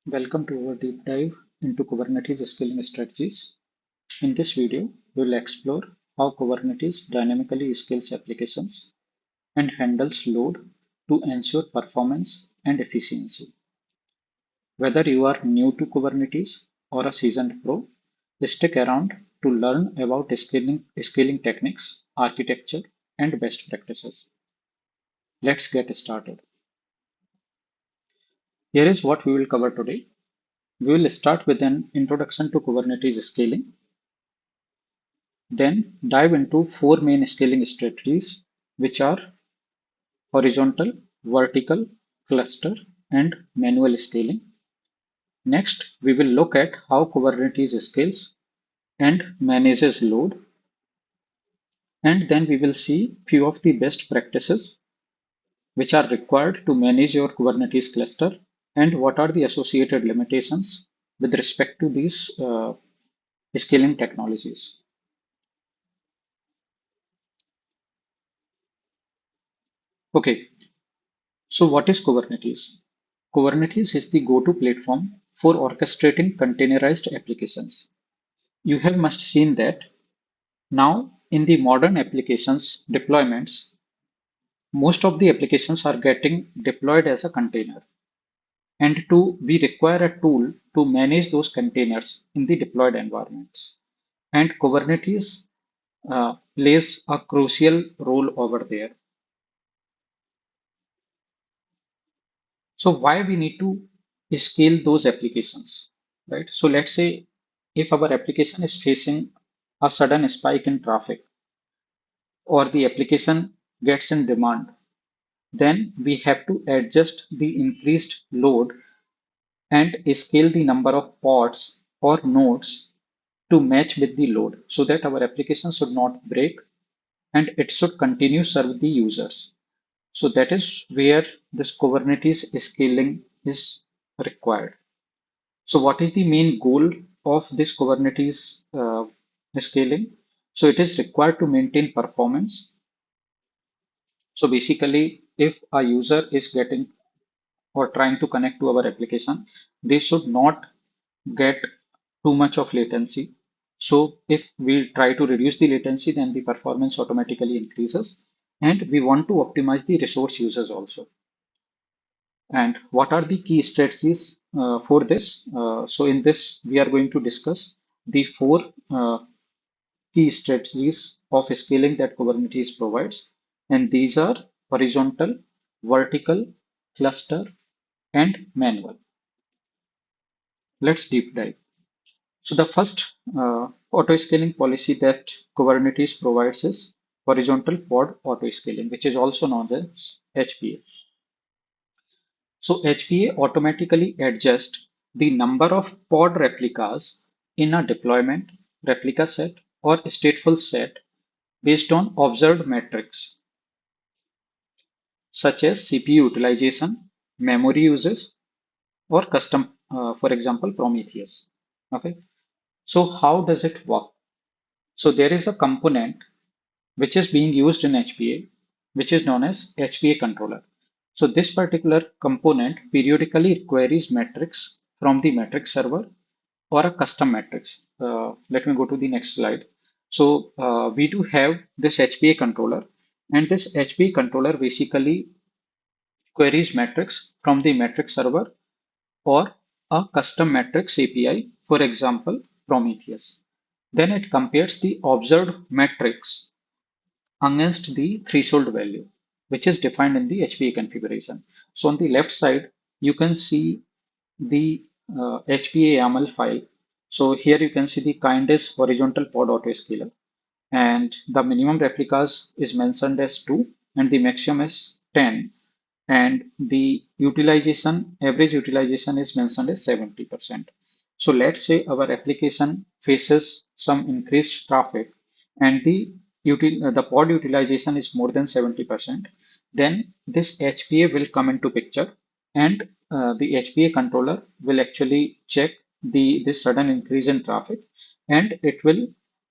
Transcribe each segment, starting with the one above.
Welcome to our deep dive into Kubernetes scaling strategies. In this video, we will explore how Kubernetes dynamically scales applications and handles load to ensure performance and efficiency. Whether you are new to Kubernetes or a seasoned pro, stick around to learn about scaling techniques, architecture, and best practices. Let's get started. Here is what we will cover today. We will start with an introduction to Kubernetes scaling. Then dive into four main scaling strategies, which are horizontal, vertical, cluster, and manual scaling. Next, we will look at how Kubernetes scales and manages load. And then we will see few of the best practices which are required to manage your Kubernetes cluster and what are the associated limitations with respect to these scaling technologies. Okay, so what is Kubernetes? Kubernetes is the go-to platform for orchestrating containerized applications. You have must seen that now in the modern applications deployments, most of the applications are getting deployed as a container. And we require a tool to manage those containers in the deployed environments. And Kubernetes plays a crucial role over there. So why we need to scale those applications, right? So let's say if our application is facing a sudden spike in traffic or the application gets in demand, then we have to adjust the increased load and scale the number of pods or nodes to match with the load so that our application should not break and it should continue serve the users. So that is where this Kubernetes scaling is required. So what is the main goal of this Kubernetes scaling? So it is required to maintain performance. So basically, if a user is getting or trying to connect to our application, they should not get too much of latency. So if we try to reduce the latency, then the performance automatically increases. And we want to optimize the resource users also. And what are the key strategies for this? So in this, we are going to discuss the four key strategies of scaling that Kubernetes provides. And these are horizontal, vertical, cluster, and manual. Let's deep dive. So the first auto-scaling policy that Kubernetes provides is horizontal pod auto-scaling, which is also known as HPA. So HPA automatically adjusts the number of pod replicas in a deployment, replica set, or stateful set based on observed metrics such as CPU utilization, memory uses, or custom, for example, Prometheus. Okay. So how does it work? So there is a component which is being used in HPA, which is known as HPA controller. So this particular component periodically queries metrics from the metric server or a custom metrics. Let me go to the next slide. So we do have this HPA controller, and this HPA controller basically queries metrics from the metric server or a custom metrics API, for example, Prometheus. Then it compares the observed metrics against the threshold value, which is defined in the HPA configuration. So on the left side, you can see the HPA YAML file. So here you can see the kind is horizontal pod autoscaler, and the minimum replicas is mentioned as 2 and the maximum is 10, and the utilization, average utilization is mentioned as 70%. So let's say our application faces some increased traffic and the pod utilization is more than 70%, then this HPA will come into picture, and the HPA controller will actually check this sudden increase in traffic, and it will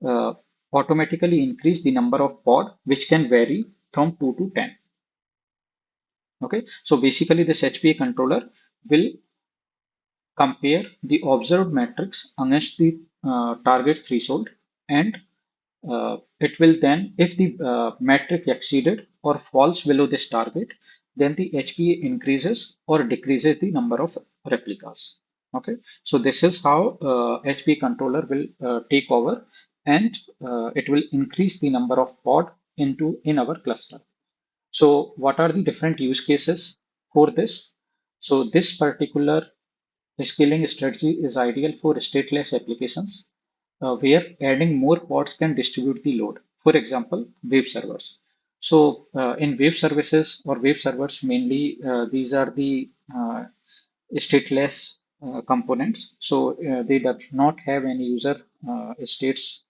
uh, automatically increase the number of pod, which can vary from 2 to 10. Okay, so basically this HPA controller will compare the observed metrics against the target threshold, and it will then, if the metric exceeded or falls below this target, then the HPA increases or decreases the number of replicas. Okay, so this is how HPA controller will take over, and it will increase the number of pod in our cluster. So what are the different use cases for this? So this particular scaling strategy is ideal for stateless applications where adding more pods can distribute the load. For example, web servers. So in web services or web servers, mainly these are the stateless components. So they do not have any user states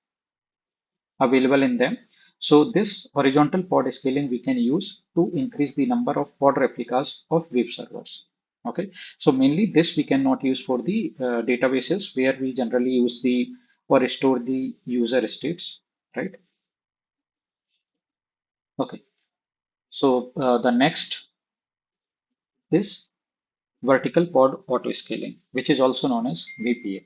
available in them. So this horizontal pod scaling we can use to increase the number of pod replicas of web servers. Okay, so mainly this we cannot use for the databases where we generally use the or store the user states, right? Okay, so the next is vertical pod autoscaling, which is also known as VPA.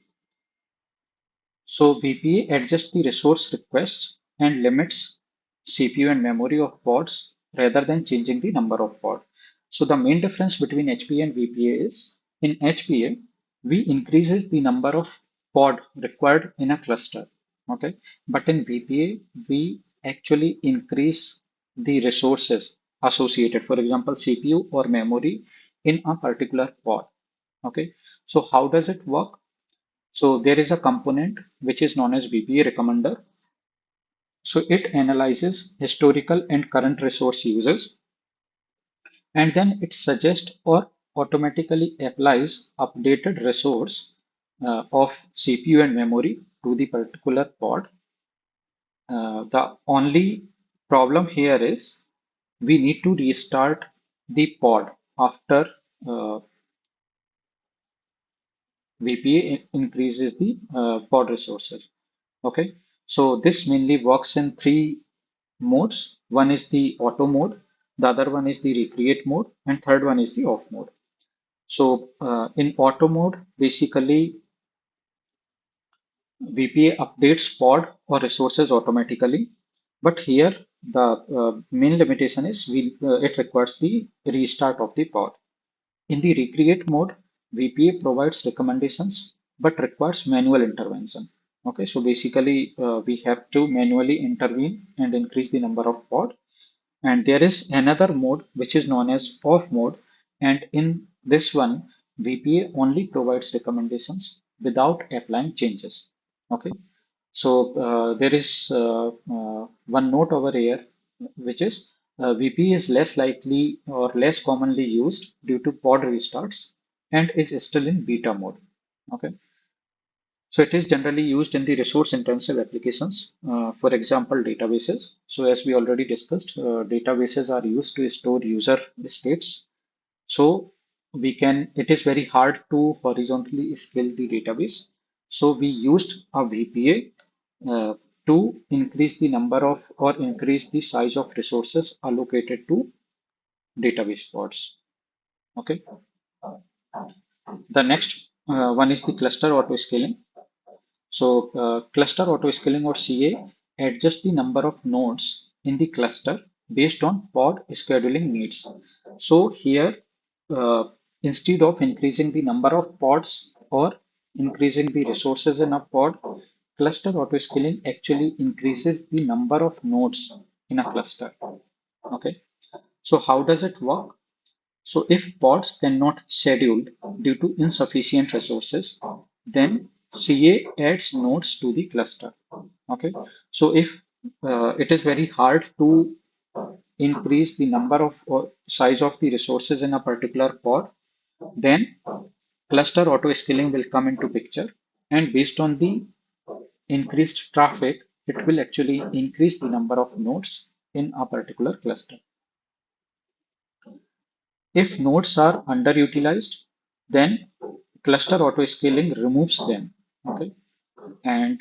So VPA adjusts the resource requests and limits CPU and memory of pods rather than changing the number of pods. So the main difference between HPA and VPA is in HPA, we increases the number of pod required in a cluster. Okay. But in VPA, we actually increase the resources associated, for example, CPU or memory in a particular pod. Okay. So how does it work? So there is a component which is known as VPA recommender. So it analyzes historical and current resource uses, and then it suggests or automatically applies updated resource of CPU and memory to the particular pod. The only problem here is we need to restart the pod after VPA increases the pod resources. Okay, so this mainly works in three modes. One is the auto mode, the other one is the recreate mode, and third one is the off mode. So in auto mode, basically VPA updates pod or resources automatically, but here the main limitation is it requires the restart of the pod. In the recreate mode, VPA provides recommendations but requires manual intervention. Okay, so basically we have to manually intervene and increase the number of pod. And there is another mode which is known as off mode. And in this one, VPA only provides recommendations without applying changes. Okay, so there is one note over here, which is VPA is less likely or less commonly used due to pod restarts and is still in beta mode. Okay, so it is generally used in the resource intensive applications, for example, databases. So as we already discussed, databases are used to store user states. So it is very hard to horizontally scale the database. So we used a VPA to increase the number of or increase the size of resources allocated to database pods. Okay. The next one is the cluster auto scaling. So cluster auto scaling or CA adjusts the number of nodes in the cluster based on pod scheduling needs. So here, instead of increasing the number of pods or increasing the resources in a pod, cluster auto scaling actually increases the number of nodes in a cluster. Okay. So how does it work? So if pods cannot schedule due to insufficient resources, then CA adds nodes to the cluster. Okay. So if it is very hard to increase the number of or size of the resources in a particular pod, then cluster auto scaling will come into picture, and based on the increased traffic, it will actually increase the number of nodes in a particular cluster. If nodes are underutilized, then cluster auto-scaling removes them. Okay, and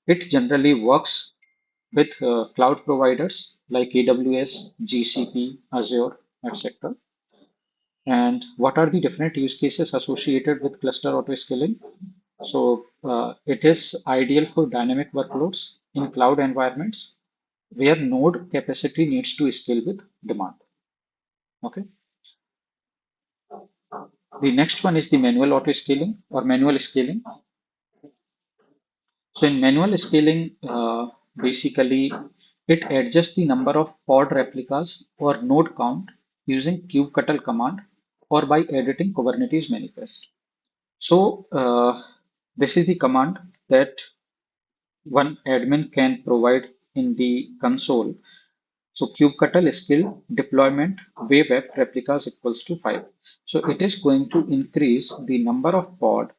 it generally works with cloud providers like AWS, GCP, Azure, etc. And what are the different use cases associated with cluster autoscaling? So it is ideal for dynamic workloads in cloud environments where node capacity needs to scale with demand. Okay. The next one is the manual autoscaling or manual scaling. So in manual scaling, basically it adjusts the number of pod replicas or node count using kubectl command or by editing Kubernetes manifest. So this is the command that one admin can provide in the console. So kubectl skill deployment wave app replicas equals to 5. So it is going to increase the number of pod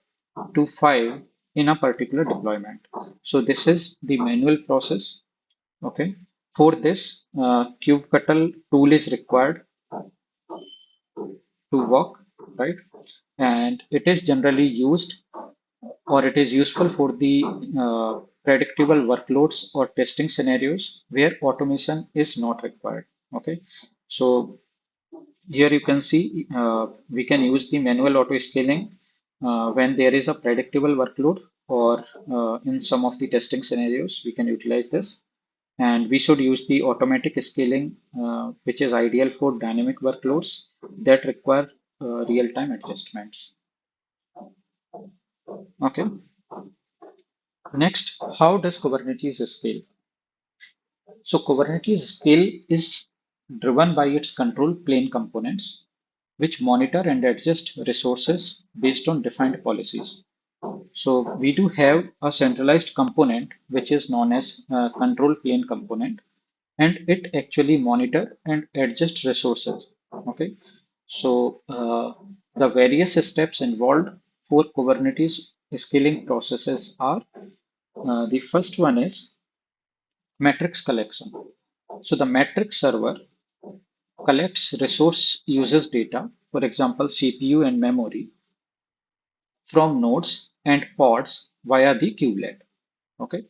to 5 in a particular deployment. So this is the manual process. Okay. For this, kubectl tool is required to work, right? And it is generally used or it is useful for the predictable workloads or testing scenarios where automation is not required. Okay. So here you can see we can use the manual auto scaling when there is a predictable workload or in some of the testing scenarios we can utilize this. And we should use the automatic scaling, which is ideal for dynamic workloads that require real-time adjustments. Okay. Next, how does Kubernetes scale? So Kubernetes scale is driven by its control plane components, which monitor and adjust resources based on defined policies. So we do have a centralized component, which is known as control plane component, and it actually monitor and adjust resources. Okay. So the various steps involved for Kubernetes scaling processes are the first one is matrix collection. So the matrix server collects resource users data, for example, CPU and memory, from nodes and pods via the kubelet. Okay.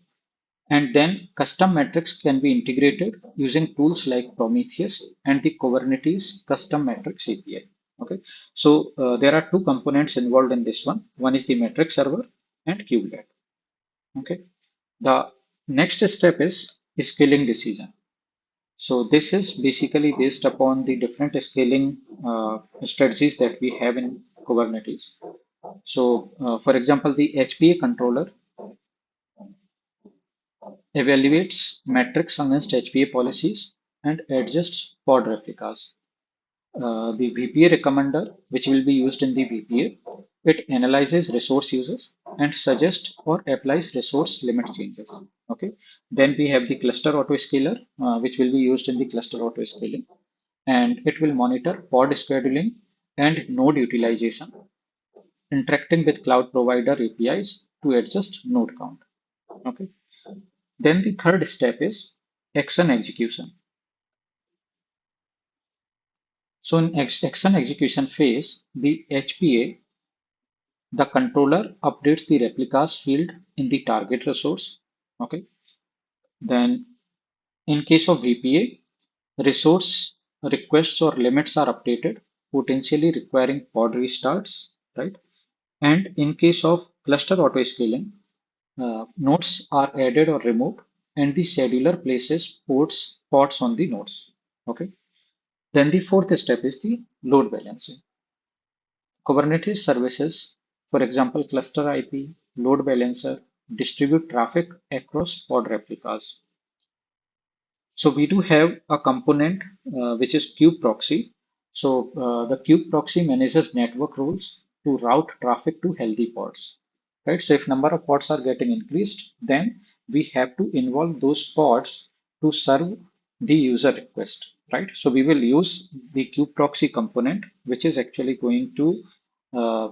And then custom metrics can be integrated using tools like Prometheus and the Kubernetes custom metrics API. Okay. So there are two components involved in this one. One is the metric server and kubelet. Okay. The next step is scaling decision. So this is basically based upon the different scaling strategies that we have in Kubernetes. So for example, the HPA controller evaluates metrics against HPA policies and adjusts pod replicas. The VPA recommender, which will be used in the VPA, it analyzes resource uses and suggests or applies resource limit changes. Okay. Then we have the cluster autoscaler, which will be used in the cluster autoscaling, and it will monitor pod scheduling and node utilization, interacting with cloud provider APIs to adjust node count. Okay. Then the third step is action execution. So in action execution phase, the HPA, the controller updates the replicas field in the target resource. Okay. Then in case of VPA, resource requests or limits are updated, potentially requiring pod restarts, right? And in case of cluster autoscaling, nodes are added or removed, and the scheduler places pods on the nodes. Okay. Then the fourth step is the load balancing. Kubernetes services, for example, cluster IP, load balancer, distribute traffic across pod replicas. So we do have a component which is Kube-Proxy. So the Kube-Proxy manages network rules to route traffic to healthy pods, right? So if number of pods are getting increased, then we have to involve those pods to serve the user request, right? So we will use the Kube-Proxy component, which is actually going to uh,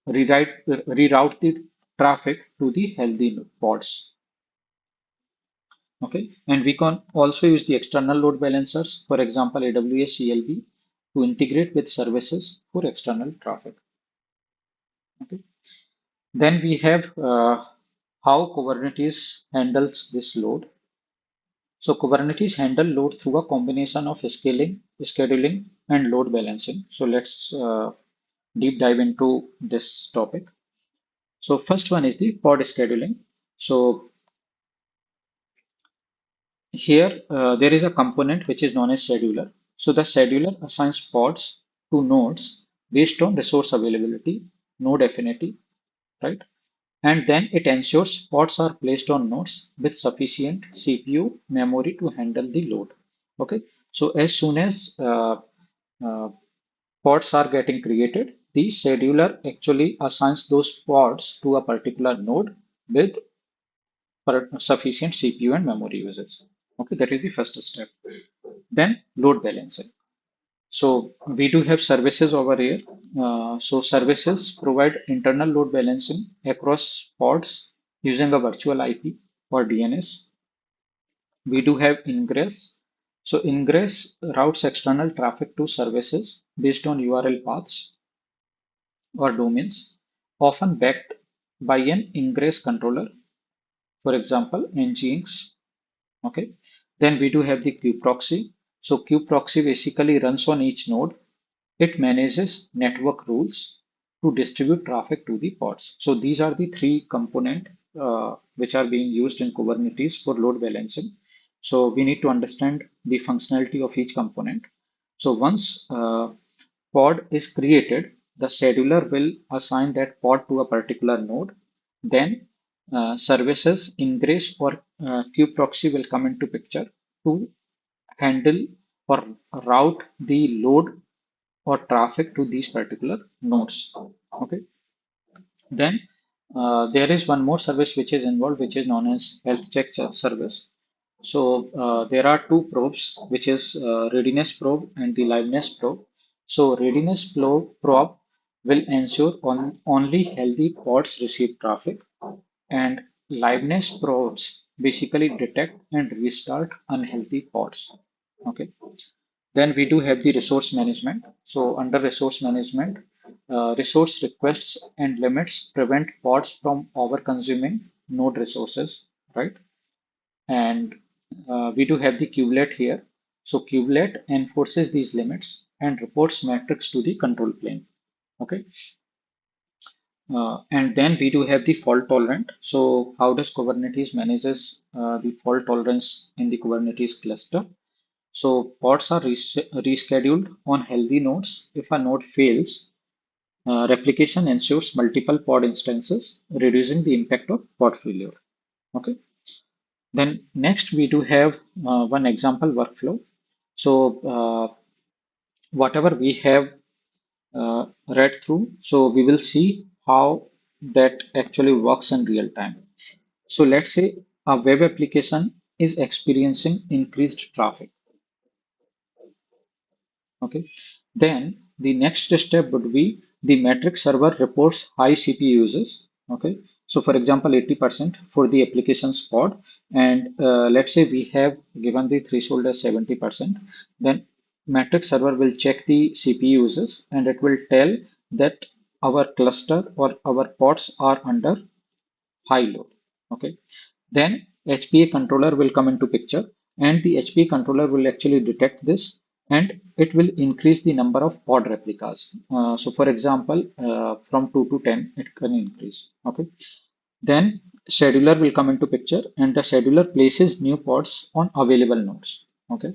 reroute the traffic to the healthy pods. Okay, and we can also use the external load balancers, for example, AWS CLB, to integrate with services for external traffic. Okay, then we have how Kubernetes handles this load. So Kubernetes handle load through a combination of scaling, scheduling, and load balancing. So let's deep dive into this topic. So first one is the pod scheduling. So here there is a component which is known as scheduler. So the scheduler assigns pods to nodes based on resource availability, node affinity, right? And then it ensures pods are placed on nodes with sufficient CPU memory to handle the load. Okay, so as soon as uh, pods are getting created, the scheduler actually assigns those pods to a particular node with sufficient CPU and memory usage. Okay, that is the first step. Then load balancing. So we do have services over here. So services provide internal load balancing across pods using a virtual IP or DNS. We do have Ingress. So Ingress routes external traffic to services based on URL paths or domains, often backed by an Ingress controller, for example, Nginx. Okay. Then we do have the Kube-Proxy. So Kube-Proxy basically runs on each node. It manages network rules to distribute traffic to the pods. So these are the three components which are being used in Kubernetes for load balancing. So we need to understand the functionality of each component. So once pod is created, the scheduler will assign that pod to a particular node. Then services Ingress or Kube-Proxy will come into picture to handle or route the load or traffic to these particular nodes. Okay. Then there is one more service which is involved, which is known as health check service. So there are two probes, which is readiness probe and the liveness probe. So probe will ensure only healthy pods receive traffic, and liveness probes basically detect and restart unhealthy pods. Okay. Then we do have the resource management. So under resource management, resource requests and limits prevent pods from over-consuming node resources, right? And we do have the kubelet here. So kubelet enforces these limits and reports metrics to the control plane. Okay. And then we do have the fault tolerant. So how does Kubernetes manages the fault tolerance in the Kubernetes cluster? So pods are rescheduled on healthy nodes. If a node fails, replication ensures multiple pod instances, reducing the impact of pod failure. Okay. Then next we do have one example workflow. So whatever we have read through, so we will see how that actually works in real time. So let's say a web application is experiencing increased traffic. Okay. Then the next step would be the metric server reports high CPU uses. Okay. So for example, 80% for the applications pod, and let's say we have given the threshold as 70%, then metric server will check the CPU uses and it will tell that our cluster or our pods are under high load. Okay. Then HPA controller will come into picture, and the HPA controller will actually detect this, and it will increase the number of pod replicas. So for example, from 2 to 10, it can increase. Okay. Then scheduler will come into picture, and the scheduler places new pods on available nodes. Okay.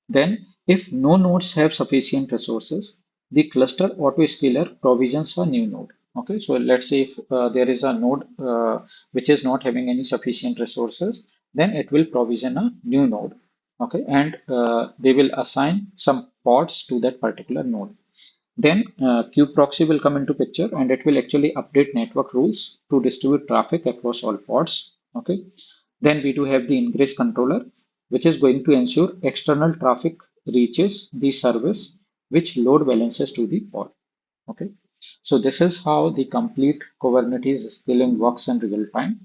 Then, if no nodes have sufficient resources, the cluster autoscaler provisions a new node. Okay, so let's say if there is a node which is not having any sufficient resources, then it will provision a new node. Okay, and they will assign some pods to that particular node. Then Kube-Proxy will come into picture and it will actually update network rules to distribute traffic across all pods. Okay. Then we do have the ingress controller, which is going to ensure external traffic reaches the service, which load balances to the pod. Okay. So this is how the complete Kubernetes scaling works in real time.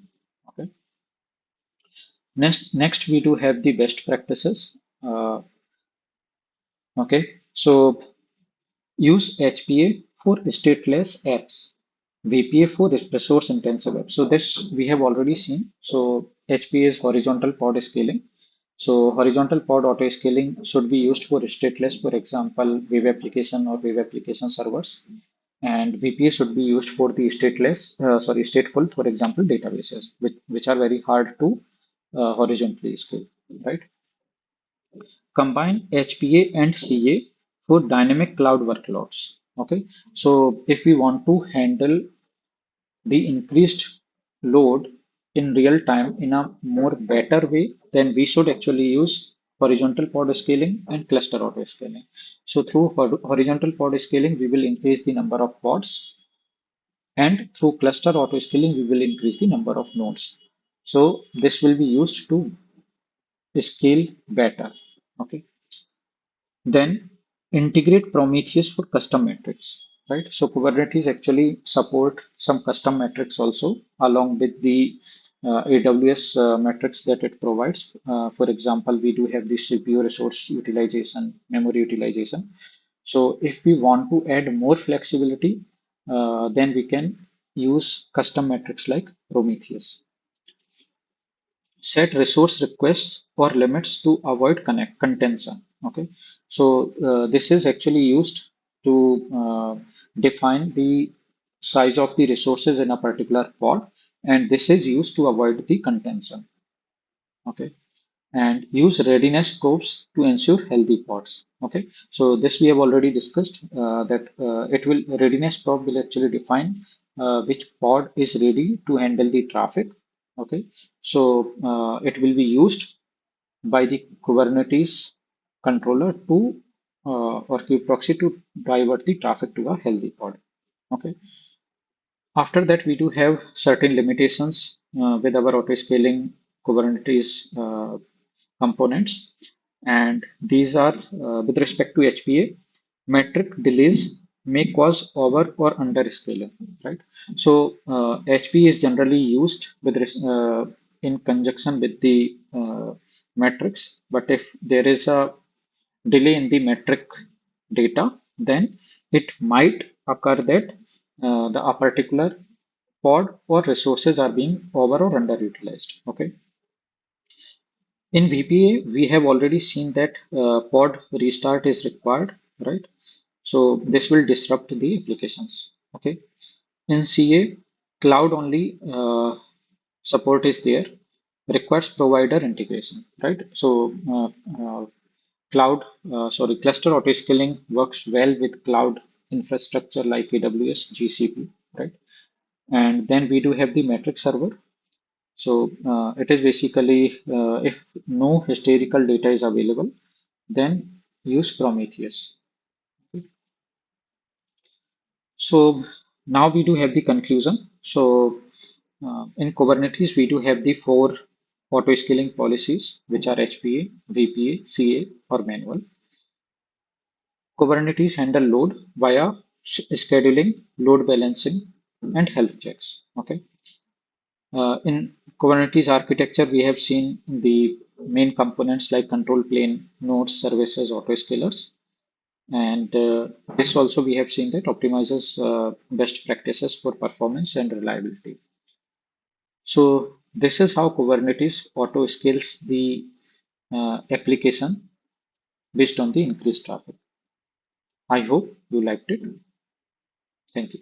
Okay. Next we do have the best practices. Okay. So use HPA for stateless apps. VPA for resource intensive web. So this we have already seen. So HPA is horizontal pod scaling. So horizontal pod auto scaling should be used for stateless, for example, web application or web application servers. And VPA should be used for the stateful, for example, databases, which are very hard to horizontally scale, right? Combine HPA and CA for dynamic cloud workloads. Okay, so if we want to handle the increased load in real time in a more better way, then we should actually use horizontal pod scaling and cluster auto scaling. So through horizontal pod scaling, we will increase the number of pods, and through cluster auto scaling, we will increase the number of nodes. So this will be used to scale better. Okay. Then integrate Prometheus for custom metrics, right? So Kubernetes actually support some custom metrics also along with the AWS metrics that it provides. For example, we do have the CPU resource utilization, memory utilization. So if we want to add more flexibility, then we can use custom metrics like Prometheus. Set resource requests or limits to avoid connect contention. Okay, so this is actually used to define the size of the resources in a particular pod, and this is used to avoid the contention. Okay, and use readiness probes to ensure healthy pods. Okay, so this we have already discussed that it will readiness probe will actually define which pod is ready to handle the traffic. Okay, so it will be used by the Kubernetes controller to or Kube-Proxy to divert the traffic to a healthy pod. Okay. After that, we do have certain limitations with our auto-scaling Kubernetes components, and these are with respect to HPA, metric delays may cause over or under scaling, right? So HPA is generally used in conjunction with the metrics, but if there is a delay in the metric data, then it might occur that a particular pod or resources are being over or underutilized. Okay. In VPA, we have already seen that pod restart is required, right? So this will disrupt the applications. Okay. In CA, cloud only support is there, requires provider integration, right? So cluster autoscaling works well with cloud infrastructure like AWS, GCP, right? And then we do have the metric server. So it is basically if no historical data is available, then use Prometheus. So now we do have the conclusion. So in Kubernetes, we do have the four auto scaling policies, which are HPA, VPA, CA, or manual. Kubernetes handle load via scheduling, load balancing, and health checks. Okay. In Kubernetes architecture, we have seen the main components like control plane, nodes, services, autoscalers. And this also we have seen that optimizes best practices for performance and reliability. So this is how Kubernetes auto scales the application based on the increased traffic. I hope you liked it. Thank you.